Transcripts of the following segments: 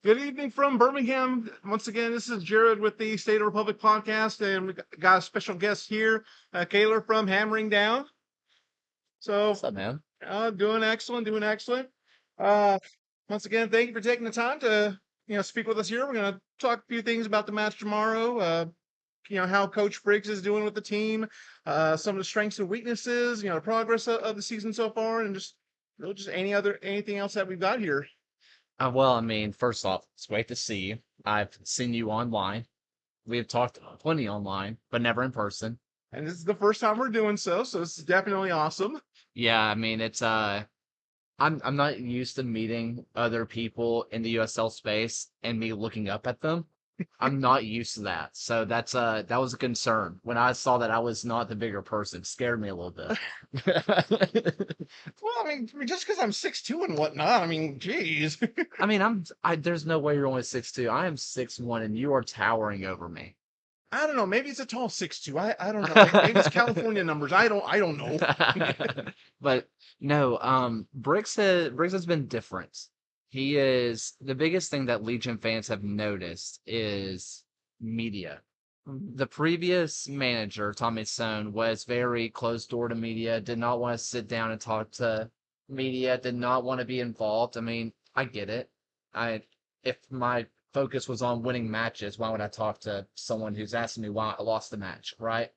Good evening from Birmingham. Once again, this is Jared with the State of Republic podcast, and we got a special guest here, Kaylor from Hammering Down. So, What's up, man? doing excellent, doing excellent. Uh, Once again, thank you for taking the time to speak with us here. We're going to talk a few things about the match tomorrow. How Coach Briggs is doing with the team, some of the strengths and weaknesses, the progress of the season so far, and just anything else that we've got here. Well, I mean, first off, it's great to see you. I've seen you online. We have talked plenty online, but never in person. And this is the first time we're doing so it's definitely awesome. Yeah, I mean, I'm not used to meeting other people in the USL space and me looking up at them. I'm not used to that. So that was a concern. When I saw that I was not the bigger person, it scared me a little bit. Well, just because I'm 6'2" and whatnot, geez. I mean, there's no way you're only 6'2". I am 6'1", and you are towering over me. I don't know. Maybe it's a tall 6'2". I don't know. Maybe it's California numbers. I don't know. But no, Briggs has been different. He is the biggest thing that Legion fans have noticed is media. The previous manager, Tommy Stone, was very closed door to media, did not want to sit down and talk to media, did not want to be involved. I mean, I get it. If my focus was on winning matches, why would I talk to someone who's asking me why I lost the match, right?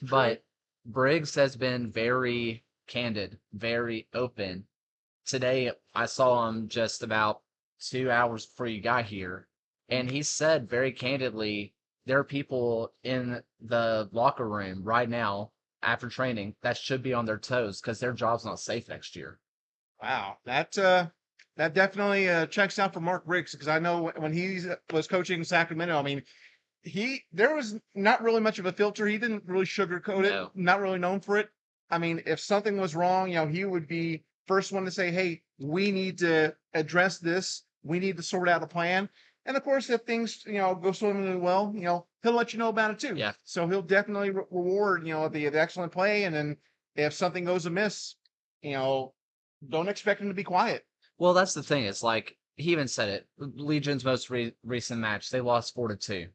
But Briggs has been very candid, very open. Today, I saw him just about 2 hours before you got here, and he said very candidly, there are people in the locker room right now after training that should be on their toes because their job's not safe next year. Wow, that definitely checks out for Mark Briggs, because I know when he was coaching Sacramento, there was not really much of a filter. He didn't really sugarcoat it. No. Not really known for it. If something was wrong, he would be first one to say, "Hey, we need to address this. We need to sort out a plan." And of course, if things go swimmingly well, he'll let you know about it too. Yeah. So he'll definitely reward the excellent play, and then if something goes amiss, don't expect him to be quiet. Well, that's the thing. It's like he even said it. Legion's most recent match, they lost 4-2.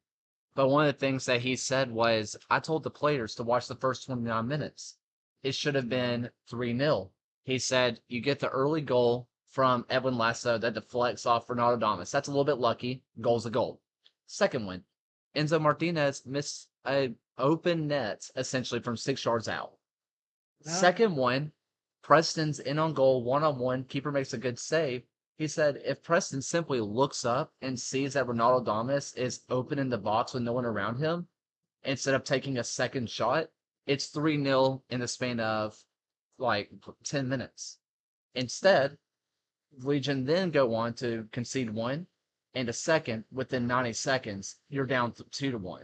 But one of the things that he said was, I told the players to watch the first 29 minutes. It should have been 3-0. He said, you get the early goal from Edwin Lasso that deflects off Ronaldo Damas. That's a little bit lucky. Goal's a goal. Second one, Enzo Martinez missed an open net, essentially, from 6 yards out. No. Second one, Preston's in on goal, one-on-one. Keeper makes a good save. He said if Preston simply looks up and sees that Ronaldo Damas is open in the box with no one around him, instead of taking a second shot, it's 3-0 in the span of like 10 minutes. Instead, Legion then go on to concede one, and a second within 90 seconds, you're down 2-1.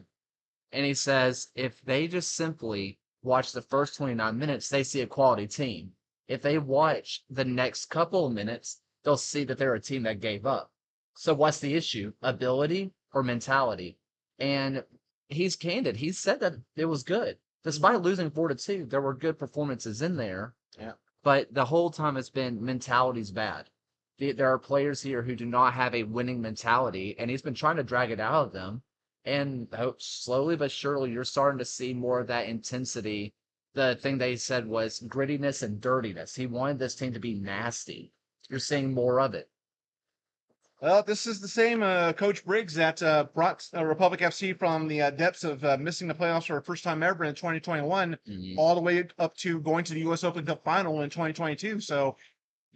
And he says if they just simply watch the first 29 minutes, they see a quality team. If they watch the next couple of minutes, they'll see that they're a team that gave up. So what's the issue? Ability or mentality? And he's candid. He said that it was good. Despite losing 4-2, there were good performances in there. Yeah. But the whole time it's been mentality's bad. There are players here who do not have a winning mentality, and he's been trying to drag it out of them. And slowly but surely, you're starting to see more of that intensity. The thing they said was grittiness and dirtiness. He wanted this team to be nasty. You're seeing more of it. Well, this is the same Coach Briggs that brought Republic FC from the depths of missing the playoffs for the first time ever in 2021, all the way up to going to the U.S. Open Cup final in 2022. So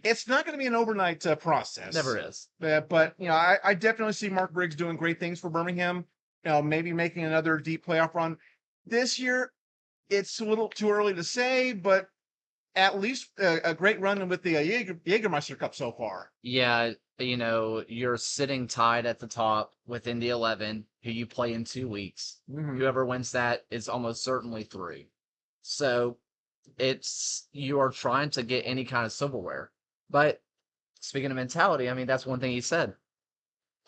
it's not going to be an overnight process. Never is. But I definitely see Mark Briggs doing great things for Birmingham. Maybe making another deep playoff run this year. It's a little too early to say, but at least a great run with the Jägermeister Cup so far. Yeah, you're sitting tied at the top within the 11, who you play in 2 weeks. Mm-hmm. Whoever wins that is almost certainly 3. So you are trying to get any kind of silverware. But speaking of mentality, that's one thing he said.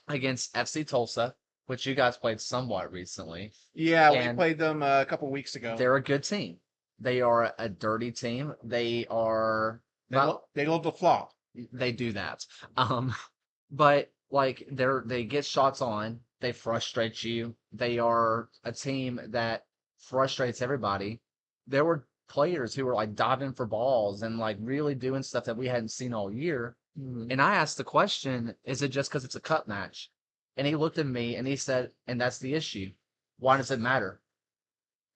Against FC Tulsa, which you guys played somewhat recently. Yeah, we played them a couple weeks ago. They're a good team. They are a dirty team. They are... They love to flop. They do that. But Like they get shots on, they frustrate you. They are a team that frustrates everybody. There were players who were like diving for balls and like really doing stuff that we hadn't seen all year. And I asked the question, is it just because it's a cup match? And he looked at me and he said, and that's the issue. Why does it matter?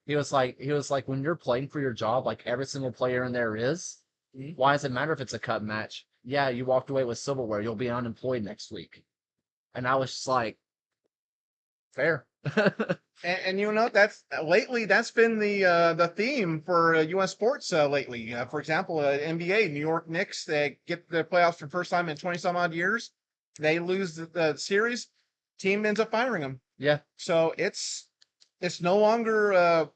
He was like, when you're playing for your job, like every single player in there is, why does it matter if it's a cup match? Yeah, you walked away with silverware. You'll be unemployed next week. And I was just like, fair. And you know that's lately that's been the theme for U.S. sports lately. For example, NBA, New York Knicks, they get the playoffs for the first time in 20 some odd years. They lose the series, team ends up firing them. Yeah. So it's no longer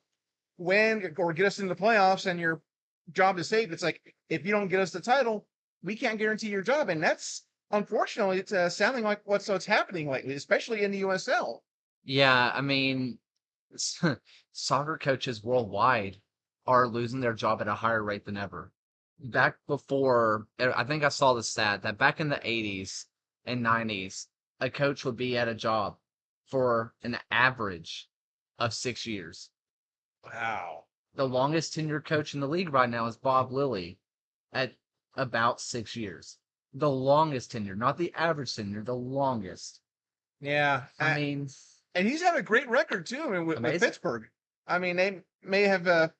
win or get us into the playoffs and your job is safe. It's like if you don't get us the title, we can't guarantee your job, and that's unfortunately it's sounding like what's happening lately, especially in the USL. Yeah, I mean, soccer coaches worldwide are losing their job at a higher rate than ever. Back before, I think I saw the stat that back in the 80s and 90s, a coach would be at a job for an average of 6 years. Wow. The longest tenured coach in the league right now is Bob Lilly at about 6 years. The longest tenure, not the average tenure, the longest. Yeah. I mean, And he's had a great record too. I mean, with amazing. Pittsburgh. I mean, they may have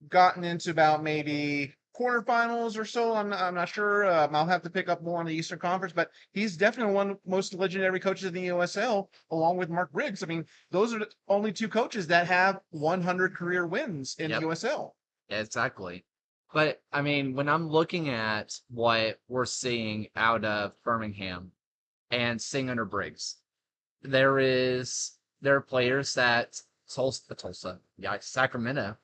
gotten into about maybe quarterfinals or so. I'm not sure. I'll have to pick up more on the Eastern Conference, but he's definitely one of the most legendary coaches in the USL, along with Mark Briggs. I mean, those are the only two coaches that have 100 career wins in the Yep. USL. Yeah, exactly. But I mean, when I'm looking at what we're seeing out of Birmingham and seeing under Briggs, there are players that yeah, Sacramento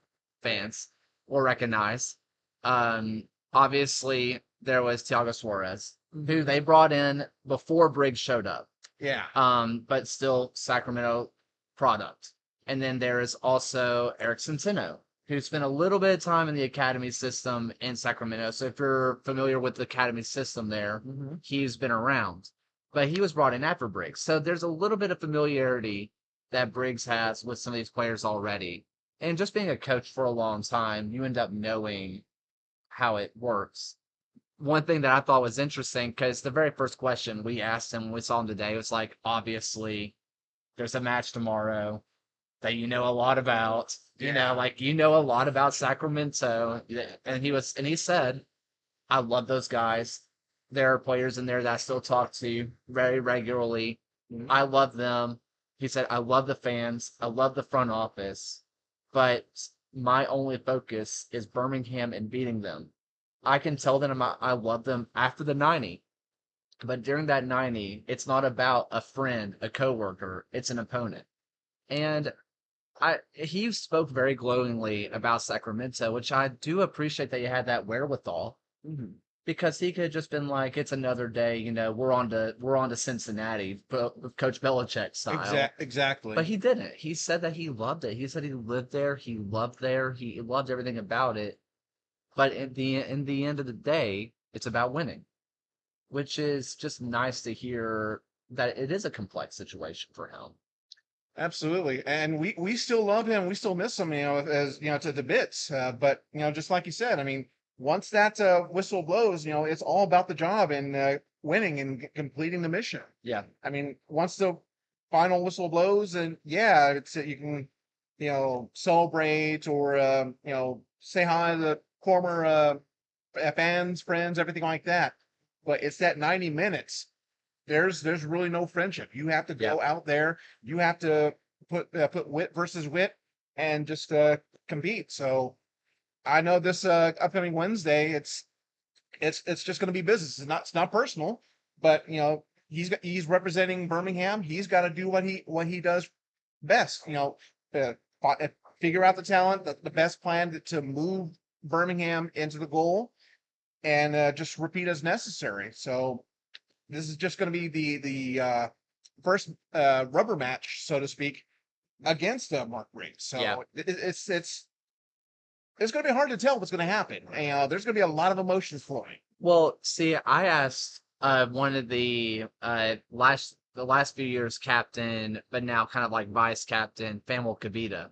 fans will recognize. Obviously there was Thiago Suarez, who they brought in before Briggs showed up. Yeah. But still Sacramento product. And then there is also Eric Centeno, who spent a little bit of time in the academy system in Sacramento. So if you're familiar with the academy system there, he's been around. But he was brought in after Briggs. So there's a little bit of familiarity that Briggs has with some of these players already. And just being a coach for a long time, you end up knowing how it works. One thing that I thought was interesting, because the very first question we asked him when we saw him today was like, obviously, there's a match tomorrow that you know a lot about. You know, like you know a lot about Sacramento. And he said, I love those guys. There are players in there that I still talk to very regularly. I love them. He said, I love the fans. I love the front office. But my only focus is Birmingham and beating them. I can tell them I love them after the 90. But during that 90, it's not about a friend, a coworker. It's an opponent. And he spoke very glowingly about Sacramento, which I do appreciate that he had that wherewithal. Because he could have just been like, it's another day, we're on to Cincinnati, but with Coach Belichick style. Exactly. But he didn't. He said that he loved it. He said he lived there. He loved there. He loved everything about it. But in the end of the day, it's about winning, which is just nice to hear that it is a complex situation for him. Absolutely, and we still love him. We still miss him, as to the bits. But just like you said, I mean, once that whistle blows, it's all about the job and winning and completing the mission. Yeah. I mean, once the final whistle blows, and yeah, it's you can, celebrate or say hi to the former fans, friends, everything like that. But it's that 90 minutes. There's really no friendship. You have to go out there. You have to put wit versus wit and just compete. So I know this upcoming Wednesday, it's just going to be business. It's not personal, but he's representing Birmingham. He's got to do what he does best. Figure out the talent, the best plan to move Birmingham into the goal, and just repeat as necessary. So this is just going to be the first rubber match, so to speak, against Mark Briggs. So it's going to be hard to tell what's going to happen. There's going to be a lot of emotions flowing. Well, see, I asked one of the last few years captain, but now kind of like vice captain, Famil Kavita.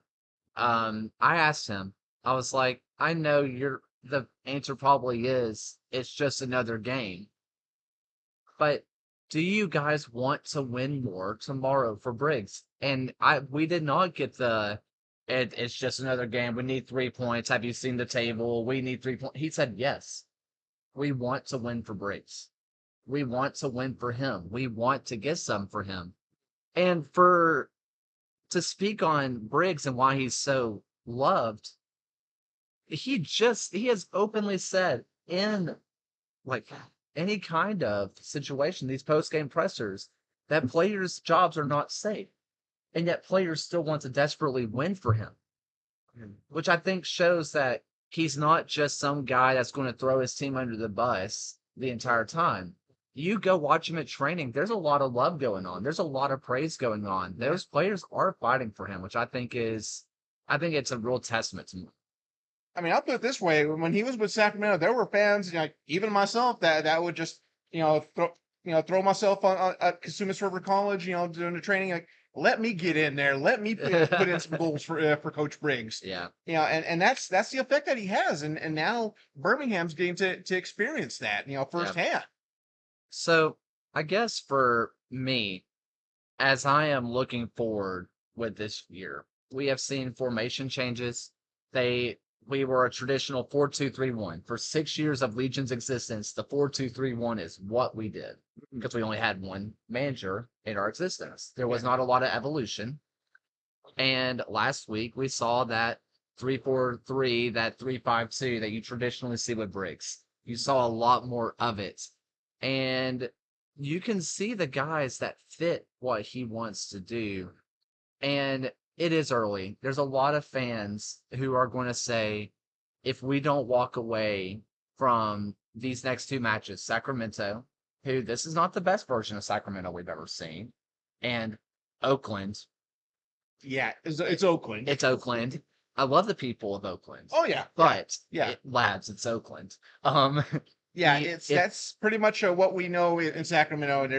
I asked him, I was like, I know the answer probably is it's just another game, but do you guys want to win more tomorrow for Briggs? And we did not get it's just another game. We need 3 points. Have you seen the table? We need 3 points. He said, yes, we want to win for Briggs. We want to win for him. We want to get some for him. And to speak on Briggs and why he's so loved, he has openly said in like any kind of situation, these post game pressers, that players' jobs are not safe. And yet players still want to desperately win for him, which I think shows that he's not just some guy that's going to throw his team under the bus the entire time. You go watch him at training, there's a lot of love going on. There's a lot of praise going on. Those players are fighting for him, which I think it's a real testament to him. I mean, I'll put it this way: when he was with Sacramento, there were fans, like even myself, that would just throw myself on at Casumas River College, doing the training. Like, let me get in there, let me put in some goals for Coach Briggs. Yeah. And that's the effect that he has, and now Birmingham's getting to experience that, firsthand. Yeah. So I guess for me, as I am looking forward with this year, we have seen formation changes. We were a traditional 4-2-3-1 for 6 years of Legion's existence. The 4-2-3-1 is what we did because we only had one manager in our existence. There was not a lot of evolution. And last week we saw that 3-4-3, that 3-5-2 that you traditionally see with Briggs. You saw a lot more of it. And you can see the guys that fit what he wants to do. And it is early. There's a lot of fans who are going to say, if we don't walk away from these next two matches, Sacramento, who this is not the best version of Sacramento we've ever seen, and Oakland. Yeah, it's Oakland. It's Oakland. I love the people of Oakland. Oh yeah, but yeah, lads, it's Oakland. Yeah, that's pretty much what we know in Sacramento. And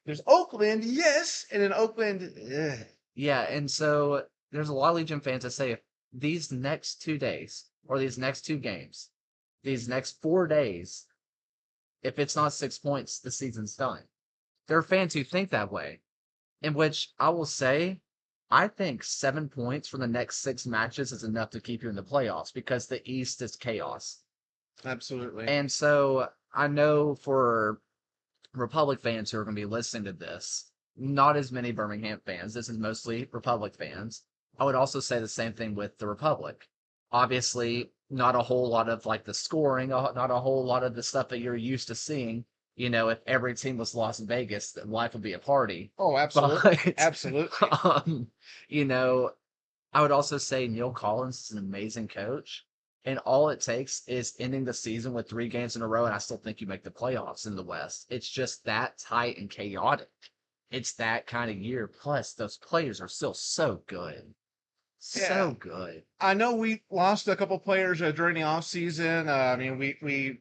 there's Oakland, yes, and in Oakland, ugh. Yeah, and so there's a lot of Legion fans that say if these next 2 days, or these next two games, these next 4 days, if it's not 6 points, the season's done. There are fans who think that way, in which I will say, I think 7 points from the next 6 matches is enough to keep you in the playoffs because the East is chaos. Absolutely. And so I know for Republic fans who are going to be listening to this, not as many Birmingham fans. This is mostly Republic fans. I would also say the same thing with the Republic. Obviously, not a whole lot of like the scoring, not a whole lot of the stuff that you're used to seeing. If every team was Las Vegas, then life would be a party. Oh, absolutely. But, Absolutely. I would also say Neil Collins is an amazing coach. And all it takes is ending the season with 3 games in a row, and I still think you make the playoffs in the West. It's just that tight and chaotic. It's that kind of year. Plus, those players are still so good. So good. I know we lost a couple players during the offseason. I mean, we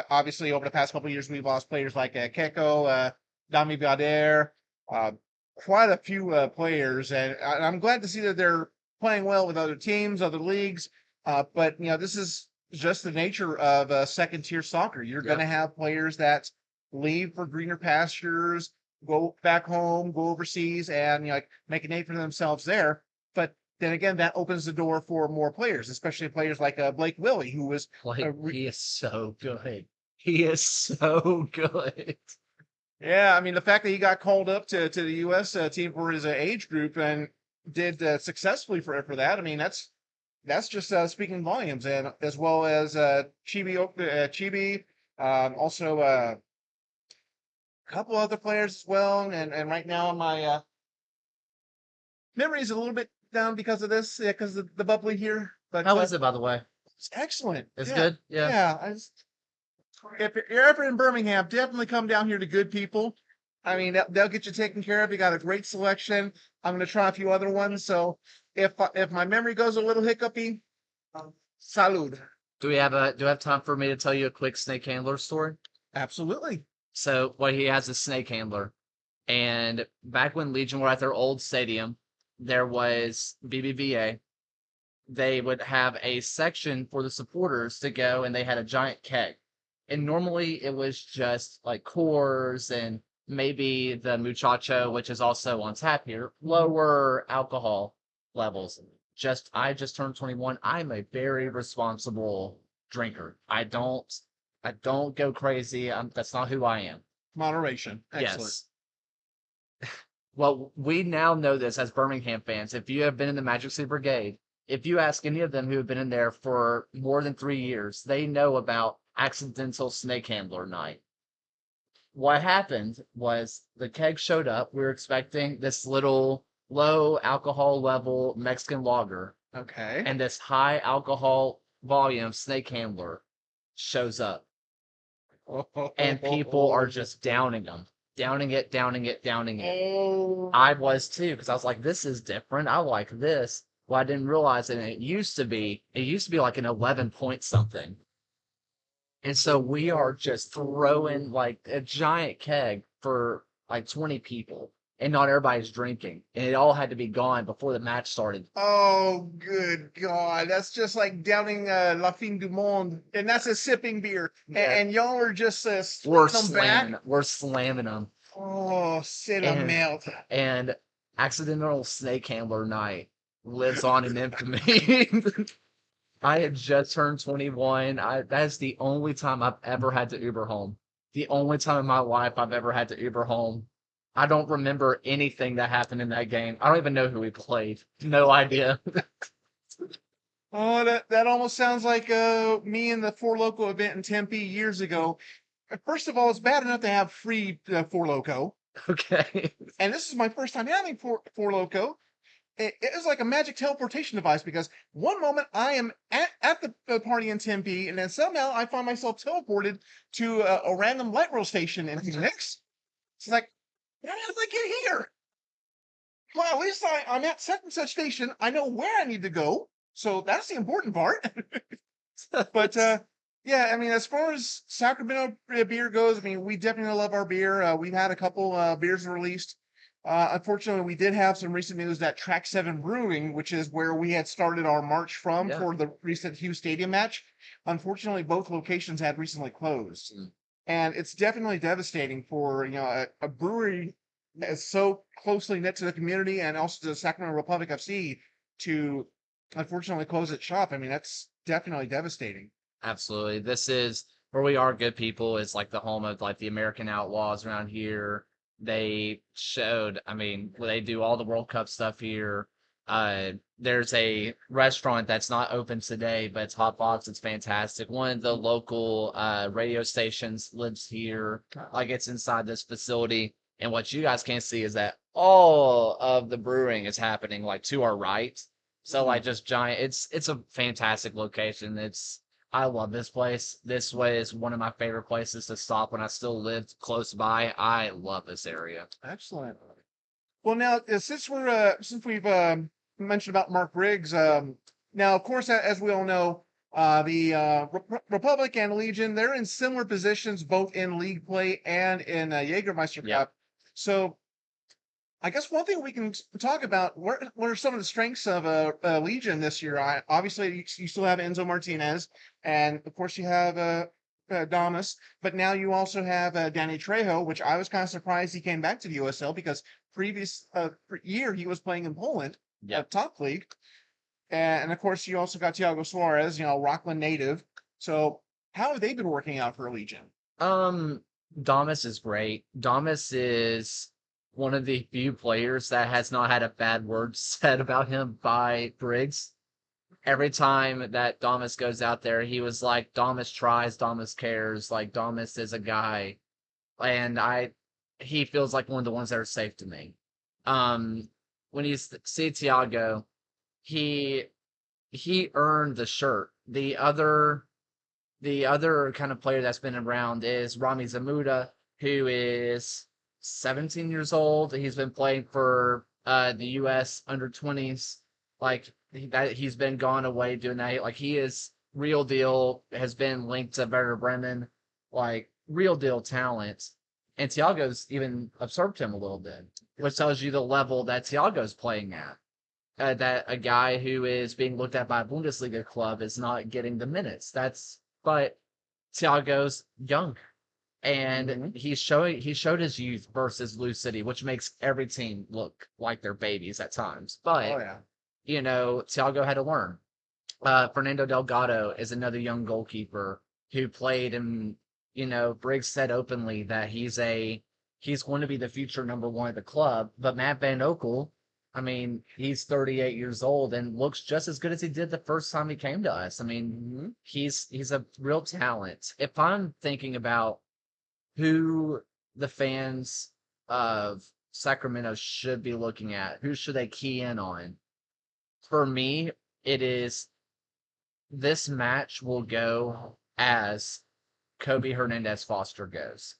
obviously over the past couple of years, we've lost players like Keko, Dami Bader, quite a few players. And I'm glad to see that they're playing well with other teams, other leagues. But, this is just the nature of second-tier soccer. You're going to have players that leave for greener pastures, go back home, go overseas, and make a name for themselves there. But then again, that opens the door for more players, especially players like Blake Willie, who was he is so good. He is so good. Yeah, I mean the fact that he got called up to the U.S. Team for his age group and did successfully for that. I mean that's just speaking volumes, and as well as Chibi, also a couple other players as well, and right now my memory is a little bit down because of this, because of the bubbly here. But how is it, by the way? It's excellent. It's good. Yeah. If you're ever in Birmingham, definitely come down here to Good People. I mean, they'll get you taken care of. You got a great selection. I'm going to try a few other ones. So if my memory goes a little hiccupy, salud. Do we have time for me to tell you a quick snake handler story? Absolutely. So what he has is snake handler. And back when Legion were at their old stadium, there was BBVA. They would have a section for the supporters to go, and they had a giant keg. And normally it was just like Coors and maybe the Muchacho, which is also on tap here, lower alcohol levels. I just turned 21. I'm a very responsible drinker. I don't go crazy. That's not who I am. Moderation. Excellent. Yes. Well, we now know this as Birmingham fans. If you have been in the Magic City Brigade, if you ask any of them who have been in there for more than 3 years, they know about accidental snake handler night. What happened was the keg showed up. We were expecting this little low alcohol level Mexican lager, Okay. and this high alcohol volume snake handler shows up, and people are just downing them, downing it, downing it, downing it. Oh. I was too, because I was like, this is different. I like this. Well, I didn't realize it. It used to be like an 11 point something. And so we are just throwing like a giant keg for like 20 people, and not everybody's drinking. And it all had to be gone before the match started. Oh, good God. That's just like downing La Fin du Monde. And that's a sipping beer. Yeah. And y'all are just We're slinging them back. slamming, we're slamming them. Oh, c'est la And merde. and accidental snake handler night lives on in infamy. I had just turned 21. That is the only time I've ever had to Uber home. The only time in my life I've ever had to Uber home. I don't remember anything that happened in that game. I don't even know who we played. No idea. Oh, that almost sounds like me in the Four Loco event in Tempe years ago. First of all, it's bad enough to have free Four Loco. Okay. And this is my first time having Four Loco. It was like a magic teleportation device because one moment I am at the party in Tempe, and then somehow I find myself teleported to a random light rail station in Phoenix. It's like, how did I get here? Well, at least I'm at such and such station. I know where I need to go. So that's the important part. But yeah, I mean, as far as Sacramento beer goes, I mean, we definitely love our beer. We've had a couple beers released. Unfortunately, we did have some recent news that Track 7 Brewing, which is where we had started our march from Yeah. for the recent Hughes Stadium match. Unfortunately, both locations had recently closed. And it's definitely devastating for, a brewery that's so closely knit to the community and also to the Sacramento Republic FC to unfortunately close its shop. I mean, that's definitely devastating. Absolutely. This is where we are good people. It's like the home of like the American Outlaws around here. I mean, they do all the World Cup stuff here. There's a restaurant that's not open today, but it's Hot Box. It's fantastic. One of the local radio stations lives here. Like it's inside this facility. And what you guys can't see is that all of the brewing is happening like to our right. So like just giant. It's a fantastic location. I love this place. This way is one of my favorite places to stop when I still lived close by. I love this area. Excellent. Well, now since we've mentioned about Mark Briggs, now of course as we all know, the Republic and Legion they're in similar positions both in league play and in Jägermeister Yep. Cup. So I guess one thing we can talk about what are some of the strengths of Legion this year? Obviously, you still have Enzo Martinez, and of course you have Damas, but now you also have Danny Trejo, which I was kind of surprised he came back to the USL because previous year he was playing in Poland, Yep. top league, and of course you also got Thiago Suarez, Rockland native. So how have they been working out for Legion? Damas is great. Damas is one of the few players that has not had a bad word said about him by Briggs. Every time that Damas goes out there, he was like, Damas tries, Damas cares, like Damas is a guy. And he feels like one of the ones that are safe to me. When you see Thiago, he earned the shirt. The other kind of player that's been around is Rami Zamuda, who is 17 years old. He's been playing for the U.S. under 20s. Like he's been gone away doing that. Like he is real deal. Has been linked to Werder Bremen. Like real deal talent. And Thiago's even absorbed him a little bit, which tells you the level that Thiago's playing at. That a guy who is being looked at by a Bundesliga club is not getting the minutes. But Thiago's young, and he showed his youth versus Lou City, which makes every team look like they're babies at times. But yeah. Thiago had to learn. Fernando Delgado is another young goalkeeper who played, and Briggs said openly that he's going to be the future number one at the club. But Matt Van Oekel, I mean, he's 38 years old and looks just as good as he did the first time he came to us. I mean, he's a real talent. If I'm thinking about who the fans of Sacramento should be looking at, who should they key in on? For me, it is this match will go as Kobe Hernandez Foster goes.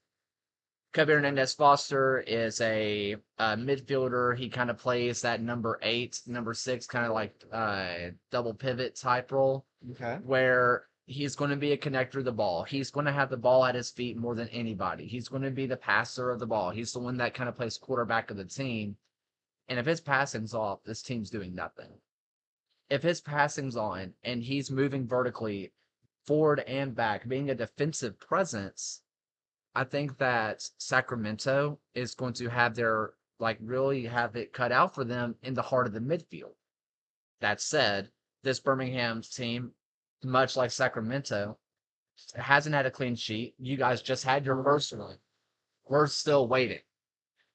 Kobe Hernandez Foster is a midfielder. He kind of plays that number 8, number 6, kind of like double pivot type role. Okay. Where he's going to be a connector of the ball. He's going to have the ball at his feet more than anybody. He's going to be the passer of the ball. He's the one that kind of plays quarterback of the team. And if his passing's off, this team's doing nothing. If his passing's on and he's moving vertically forward and back, being a defensive presence, I think that Sacramento is going to have really have it cut out for them in the heart of the midfield. That said, this Birmingham team, much like Sacramento, hasn't had a clean sheet. You guys just had your first one. We're still waiting.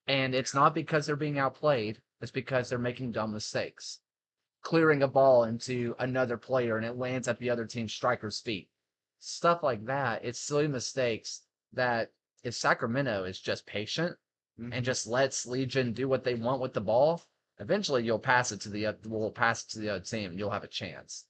And it's not because they're being outplayed. It's because they're making dumb mistakes. Clearing a ball into another player and it lands at the other team's striker's feet. Stuff like that. It's silly mistakes that if Sacramento is just patient and just lets Legion do what they want with the ball, eventually we'll pass it to the other team and you'll have a chance.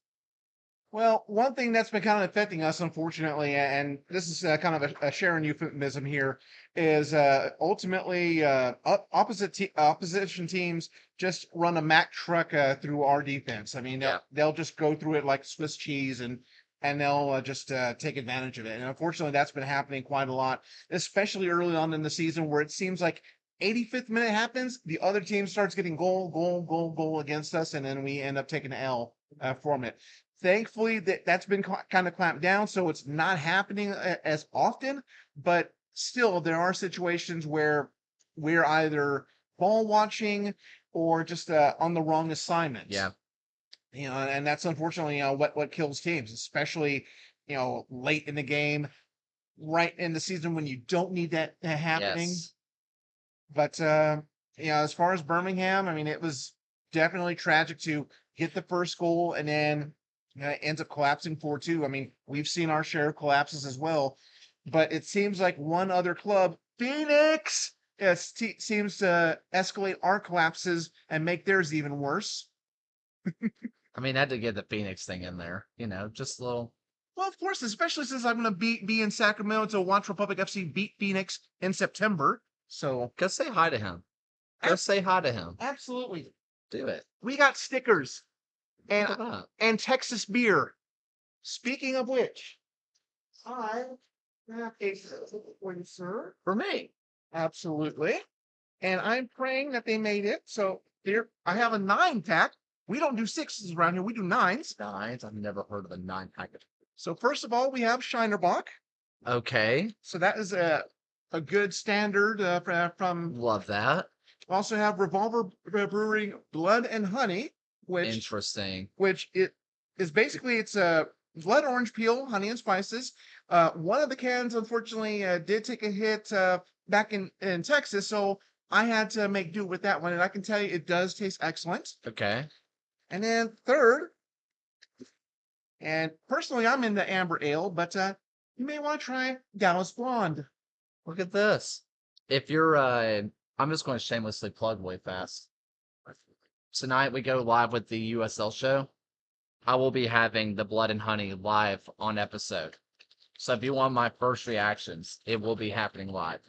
Well, one thing that's been kind of affecting us, unfortunately, and this is kind of a Sharon euphemism here, is ultimately opposition teams just run a Mack truck through our defense. I mean, they'll just go through it like Swiss cheese, and they'll just take advantage of it. And unfortunately, that's been happening quite a lot, especially early on in the season, where it seems like 85th minute happens, the other team starts getting goal against us, and then we end up taking an L from it. Thankfully, that's been kind of clamped down, so it's not happening as often. But still, there are situations where we're either ball watching or just on the wrong assignment. Yeah. And that's unfortunately what kills teams, especially late in the game, right in the season when you don't need that happening. Yes. But as far as Birmingham, I mean, it was definitely tragic to get the first goal and then ends up collapsing 4-2. I mean, we've seen our share of collapses as well, but it seems like one other club, Phoenix, seems to escalate our collapses and make theirs even worse. I mean, I had to get the Phoenix thing in there, just a little. Well, of course, especially since I'm going to be in Sacramento to watch Republic FC beat Phoenix in September. So go say hi to him. Go say hi to him. Absolutely. Do it. We got stickers and Texas beer. Speaking of which, I have a for you, sir. For me. Absolutely. And I'm praying that they made it. So here, I have a 9-pack. We don't do 6s around here. We do 9s. 9s? I've never heard of a 9-pack. So first of all, we have Shinerbach. Okay. So that is a good standard from. Love that. Also have Revolver Brewing Blood and Honey, which interesting. Which it is basically it's a blood orange peel, honey and spices. One of the cans, unfortunately, did take a hit back in Texas, so I had to make do with that one, and I can tell you it does taste excellent. Okay. And then third, and personally, I'm in the amber ale, but you may want to try Dallas Blonde. Look at this. If you're, I'm just going to shamelessly plug way fast. Tonight we go live with the USL show. I will be having the Blood and Honey live on episode. So if you want my first reactions, it will be happening live.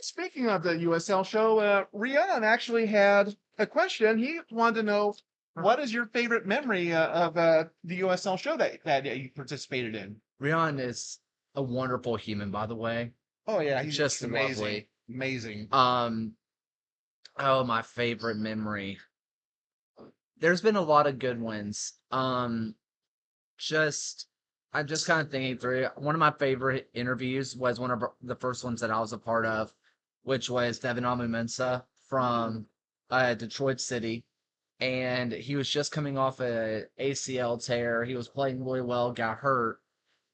Speaking of the USL show, Rian actually had a question. He wanted to know, what is your favorite memory of the USL show that you participated in? Rian is a wonderful human, by the way. Oh yeah, he's Just amazing, lovely. amazing. Um, oh, my favorite memory. There's been a lot of good ones. Just I'm just kind of thinking through it. One of my favorite interviews was one of the first ones that I was a part of, which was Devin Amumensa from Detroit City. And he was just coming off a ACL tear. He was playing really well, got hurt.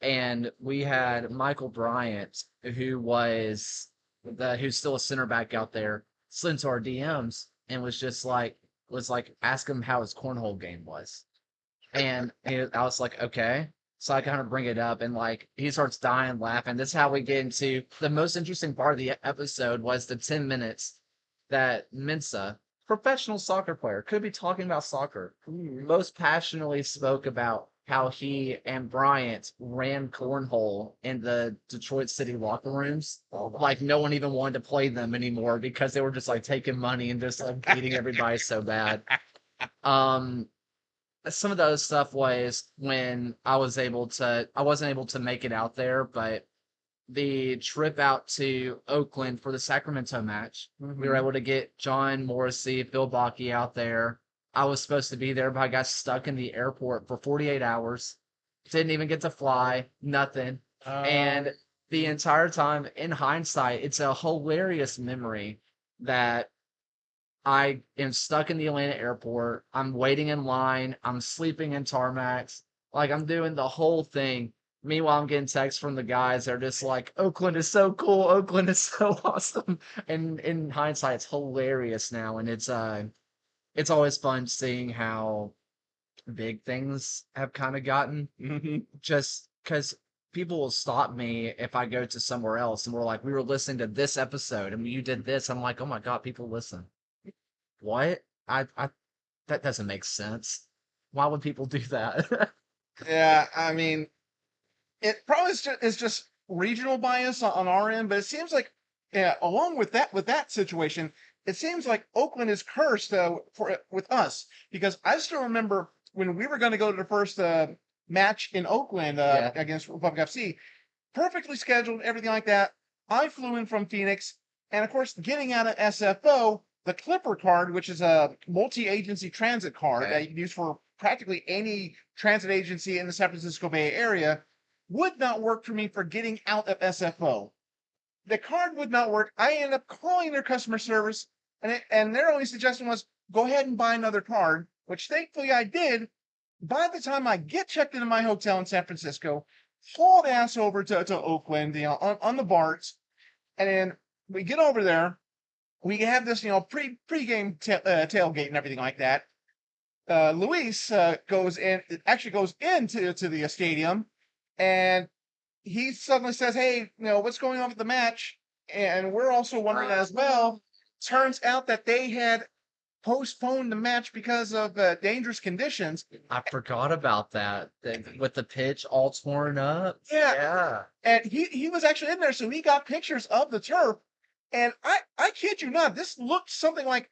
And we had Michael Bryant, who's still a center back out there, slid into our DMs and was like ask him how his cornhole game was. And I was like, okay. So I kind of bring it up, and like he starts dying laughing. This is how we get into the most interesting part of the episode was the 10 minutes that Mensa, professional soccer player, could be talking about soccer, most passionately spoke about how he and Bryant ran cornhole in the Detroit City locker rooms. Like no one even wanted to play them anymore because they were just like taking money and just like beating everybody so bad. Um, some of those stuff was when I wasn't able to make it out there, but the trip out to Oakland for the Sacramento match, we were able to get John Morrissey, Phil Bakke out there. I was supposed to be there, but I got stuck in the airport for 48 hours. Didn't even get to fly, nothing. And the entire time, in hindsight, it's a hilarious memory that I am stuck in the Atlanta airport. I'm waiting in line. I'm sleeping in tarmacs. Like I'm doing the whole thing. Meanwhile, I'm getting texts from the guys. They're just like, Oakland is so cool. Oakland is so awesome. And in hindsight, it's hilarious now. And it's always fun seeing how big things have kind of gotten. Just because people will stop me if I go to somewhere else and we're like, we were listening to this episode and you did this. I'm like, oh my God, people listen. What? I that doesn't make sense. Why would people do that? Yeah, I mean, it probably is just regional bias on our end, but it seems like, yeah, along with that situation, it seems like Oakland is cursed with us because I still remember when we were going to go to the first match in Oakland Yeah. against Republic FC, perfectly scheduled, everything like that. I flew in from Phoenix, and of course, getting out of SFO, the Clipper card, which is a multi-agency transit card Okay. that you can use for practically any transit agency in the San Francisco Bay Area, would not work for me for getting out of SFO. The card would not work. I ended up calling their customer service, and their only suggestion was go ahead and buy another card, which thankfully I did. By the time I get checked into my hotel in San Francisco, hauled ass over to Oakland, on the BARTs, and then we get over there. We have this, pre-game tailgate and everything like that. Luis actually goes into the stadium, and he suddenly says, "Hey, what's going on with the match?" And we're also wondering that as well. Turns out that they had postponed the match because of dangerous conditions. I forgot about that. With the pitch all torn up. Yeah, Yeah. and he was actually in there, so he got pictures of the turf. And I kid you not, this looked something like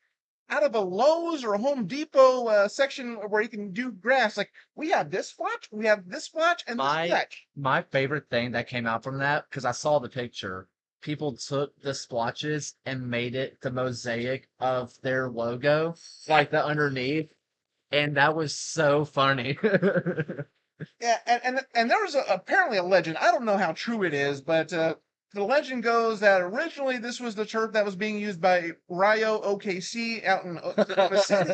out of a Lowe's or a Home Depot section where you can do grass. Like we have this splotch, we have this splotch, and this My splotch. my favorite thing that came out from that, because I saw the picture, people took the splotches and made it the mosaic of their logo, like the underneath, and that was so funny. Yeah, and there was apparently a legend. I don't know how true it is, but the legend goes that originally this was the turf that was being used by Rayo OKC out in Oklahoma City.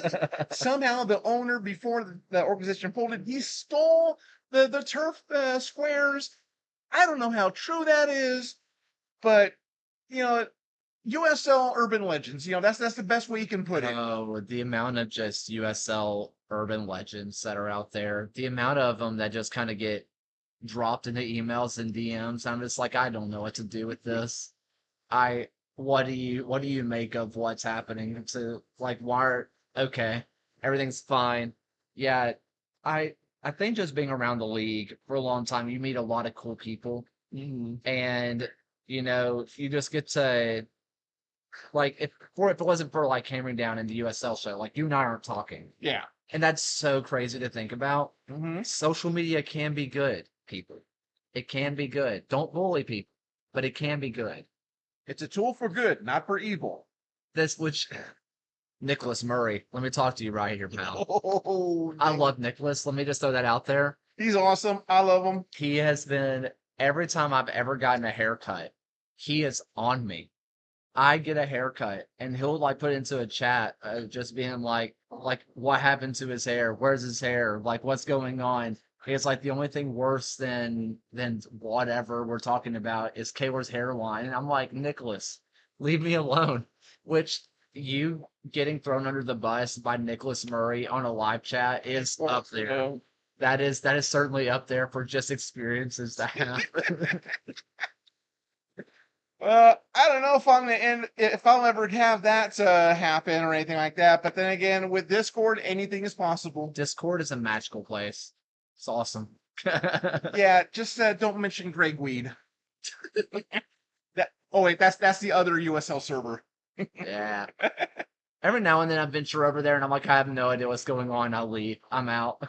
Somehow the owner, before the organization folded, he stole the turf squares. I don't know how true that is, but you know, USL urban legends. That's the best way you can put it. Oh, the amount of just USL urban legends that are out there, the amount of them that just kind of get dropped into emails and DMs. I'm just like, I don't know what to do with this. I what do you make of what's happening? To like okay, everything's fine. Yeah, I I think just being around the league for a long time, you meet a lot of cool people, and you just get to like if it wasn't for like hammering down in the USL show, like you and I aren't talking. Yeah. And that's so crazy to think about. Hmm. Social media can be good, people. It can be good. Don't bully people. but it can be good. It's a tool for good, not for evil. Which Nicholas Murray, let me talk to you right here, pal. Oh, I love Nicholas. Let me just throw that out there. he's awesome. I love him. He has been, every time I've ever gotten a haircut, he is on me. I get a haircut and he'll like put it into a chat, just being like what happened to his hair? Where's his hair? Like what's going on? It's like the only thing worse than whatever we're talking about is Kaylor's hairline, and I'm like, Nicholas, leave me alone. Which you getting thrown under the bus by Nicholas Murray on a live chat is up there. That is certainly up there for just experiences to have. I don't know if I'm gonna end if I'll ever have that happen or anything like that. But then again, with Discord, anything is possible. Discord is a magical place. It's awesome. Yeah, just don't mention Greg Weed. That. Oh wait, that's the other USL server. Yeah. Every now and then I venture over there and I'm like, I have no idea what's going on. I'll leave. I'm out.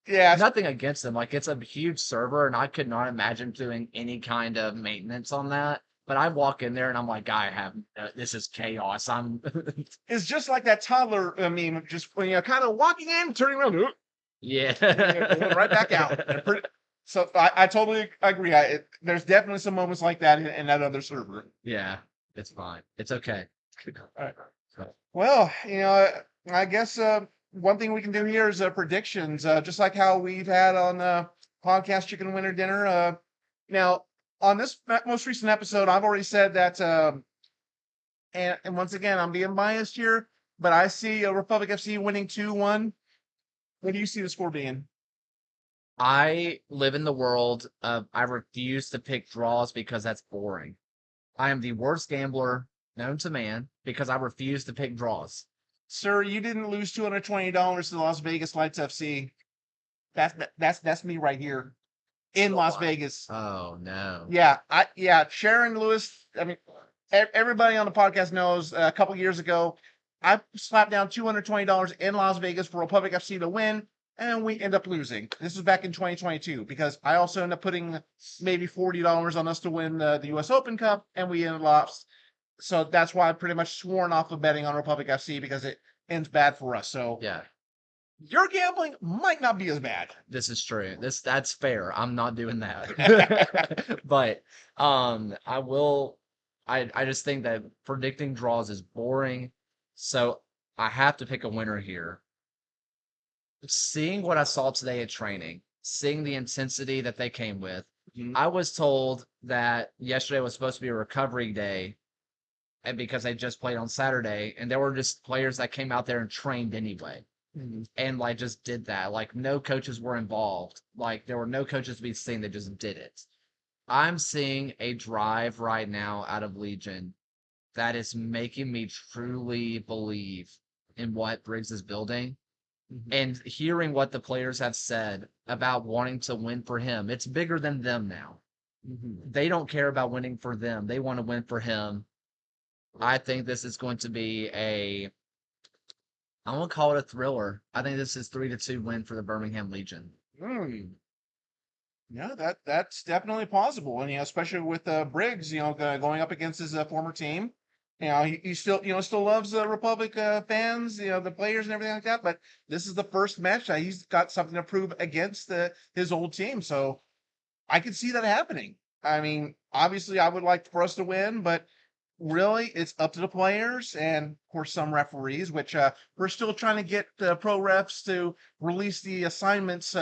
Yeah. Nothing against them. Like it's a huge server and I could not imagine doing any kind of maintenance on that. But I walk in there and I'm like, I have this is chaos. I'm It's just like that toddler meme, just kind of walking in, turning around, yeah, going right back out. So I totally agree. There's definitely some moments like that in that other server. yeah. It's fine. It's okay. All right. Well, I guess one thing we can do here is predictions, just like how we've had on podcast Chicken Winter Dinner. Now, on this most recent episode, I've already said that, and once again, I'm being biased here, but I see Republic FC winning 2-1. What do you see the score being? I live in the world of I refuse to pick draws because that's boring. I am the worst gambler known to man because I refuse to pick draws. Sir, you didn't lose $220 to Las Vegas Lights FC. That's me right here in Las Vegas. Oh no. Yeah, Sharon Lewis. I mean, everybody on the podcast knows a couple years ago, I slapped down $220 in Las Vegas for Republic FC to win, and we end up losing. This was back in 2022 because I also ended up putting maybe $40 on us to win the U.S. Open Cup, and we ended up lost. So that's why I've pretty much sworn off of betting on Republic FC because it ends bad for us. So Yeah, your gambling might not be as bad. this is true. That's fair. I'm not doing that. But I will I just think that predicting draws is boring. So I have to pick a winner here. Seeing what I saw today at training, seeing the intensity that they came with, I was told that yesterday was supposed to be a recovery day, and because they just played on Saturday, and there were just players that came out there and trained anyway, and like just did that. Like no coaches were involved. Like there were no coaches to be seen. They just did it. I'm seeing a drive right now out of Legion that is making me truly believe in what Briggs is building. And hearing what the players have said about wanting to win for him, it's bigger than them now. They don't care about winning for them. They want to win for him. I think this is going to be I won't call it a thriller. I think this is 3-2 win for the Birmingham Legion. Yeah, that's definitely possible, and especially with Briggs, going up against his former team. He still, still loves Republic fans, the players and everything like that. But this is the first match that he's got something to prove against his old team. So I could see that happening. I mean, obviously, I would like for us to win, but really, it's up to the players and, of course, some referees, which we're still trying to get the pro refs to release the assignments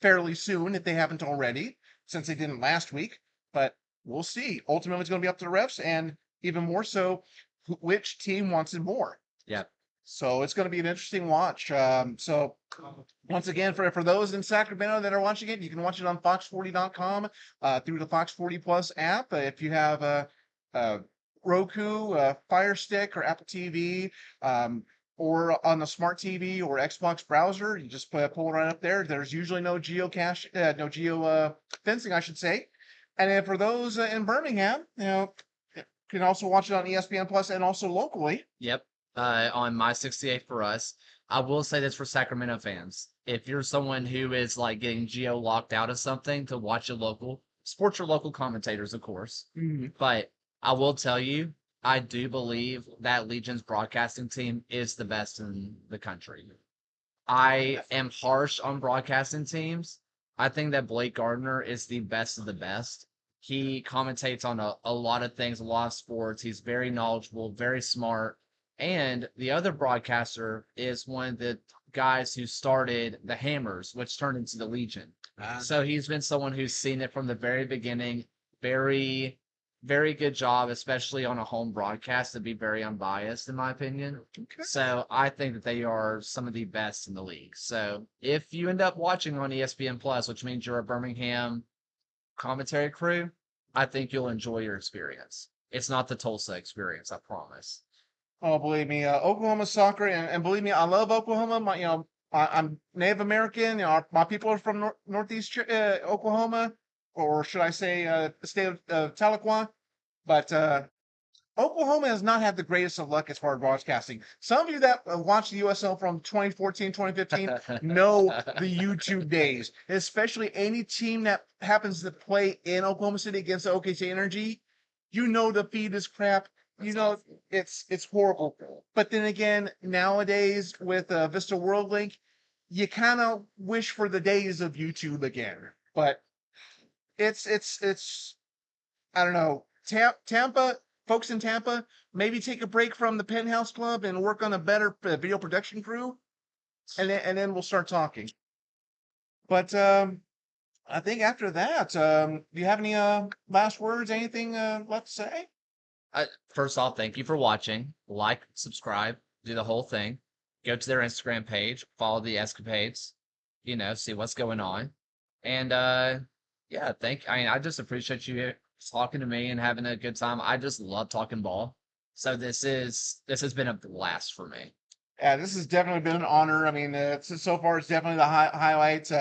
fairly soon if they haven't already, since they didn't last week. But we'll see. Ultimately, it's going to be up to the refs, and even more so, which team wants it more. Yeah. So it's going to be an interesting watch. So once again, for those in Sacramento that are watching it, you can watch it on fox40.com through the Fox 40 Plus app. If you have a Roku, Fire Stick, or Apple TV, or on the smart TV or Xbox browser, you just pull it right up there. There's usually no geocache, no geo fencing, I should say. And then for those in Birmingham, you can also watch it on ESPN Plus and also locally. Yep. On My 68 for us. I will say this for Sacramento fans. If you're someone who is like getting geo locked out of something to watch it local, Support your local commentators, of course. Mhm. But I will tell you, I do believe that Legion's broadcasting team is the best in the country. I am harsh on broadcasting teams. I think that Blake Gardner is the best of the best. He commentates on a lot of things, a lot of sports. He's very knowledgeable, very smart. And the other broadcaster is one of the guys who started the Hammers, which turned into the Legion. So he's been someone who's seen it from the very beginning. Very, very good job, especially on a home broadcast, to be very unbiased, in my opinion. Okay. So I think that they are some of the best in the league. So if you end up watching on ESPN Plus, which means you're a Birmingham commentary crew, I think you'll enjoy your experience. It's not the Tulsa experience, I promise. Oh, believe me, Oklahoma soccer, and believe me, I love Oklahoma. I'm Native American. My people are from Northeast Oklahoma, or should I say, the state of Tahlequah. But Oklahoma has not had the greatest of luck as far as broadcasting. Some of you that watched the USL from 2014, 2015 know the YouTube days, especially any team that happens to play in Oklahoma City against the OKC Energy. You know the feed is crap. You know it's horrible. But then again, nowadays with Vista World Link, you kind of wish for the days of YouTube again. But it's I don't know. Tampa, folks in Tampa, maybe take a break from the Penthouse Club and work on a better video production crew, and then we'll start talking. But I think after that, do you have any last words? Anything left to say? First off, thank you for watching. Like, subscribe, do the whole thing. Go to their Instagram page, follow the escapades, see what's going on. And yeah, I just appreciate you talking to me and having a good time. I just love talking ball. So this has been a blast for me. Yeah, this has definitely been an honor. I mean, so far it's definitely the highlights.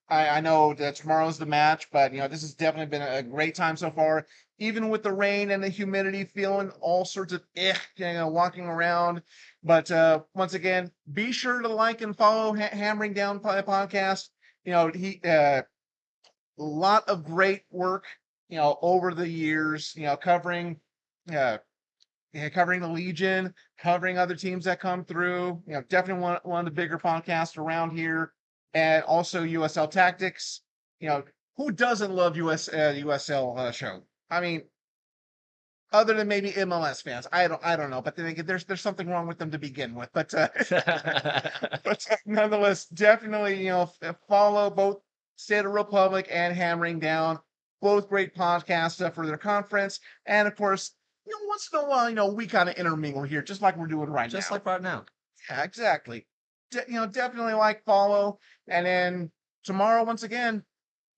I know that tomorrow's the match, but this has definitely been a great time so far. Even with the rain and the humidity, feeling all sorts of walking around. But once again, be sure to like and follow Hammering Down Podcast. He a lot of great work. Over the years. Covering. Uh, covering the Legion, covering other teams that come through. Definitely one of the bigger podcasts around here, and also USL Tactics. Who doesn't love USL show? I mean, other than maybe MLS fans, I don't know. But then again, there's something wrong with them to begin with. But but nonetheless, definitely follow both State of Republic and Hammering Down. Both great podcasts for their conference, and of course once in a while, we kind of intermingle here, just like we're doing right now. Just like right now. Yeah, exactly. Definitely like, follow, and then tomorrow, once again,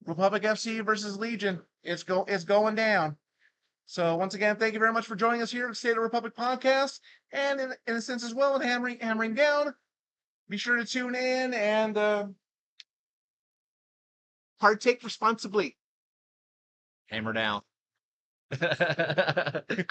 Republic FC versus Legion. It's going down. So once again, thank you very much for joining us here at State of Republic Podcast, and in a sense as well, at Hammering Down. Be sure to tune in and partake responsibly. Hammer down.